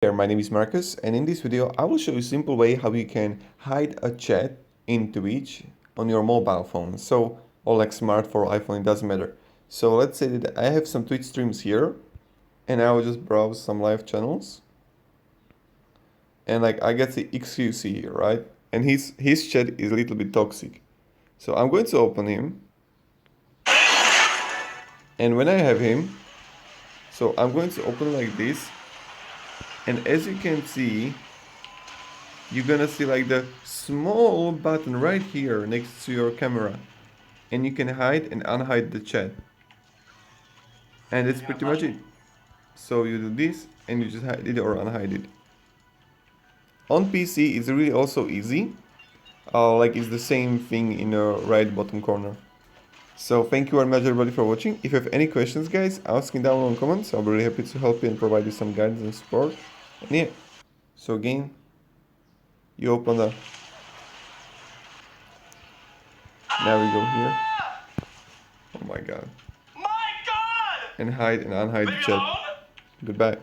Here, my name is Marcus, and in this video I will show you a simple way how you can hide a chat in Twitch on your mobile phone. Or like Smart For iPhone, it doesn't matter. So let's say that I have some Twitch streams here, and I will just browse some live channels, and like I get the XQC here, right? And his chat is a little bit toxic. So I'm going to open him, and when I have him, so I'm going to open like this, and as you can see, you're gonna see like the small button right here next to your camera, and you can hide and unhide the chat, and that's pretty much it. So you do this and you just hide it or unhide it. On PC it's really also easy, like it's the same thing in the right bottom corner. So thank you very much everybody for watching. If you have any questions, guys, ask in down in the comments. I'll be really happy to help you and provide you some guidance and support. And yeah, so again, you open the, now we go here. Oh my god. And hide and unhide the chat. Goodbye.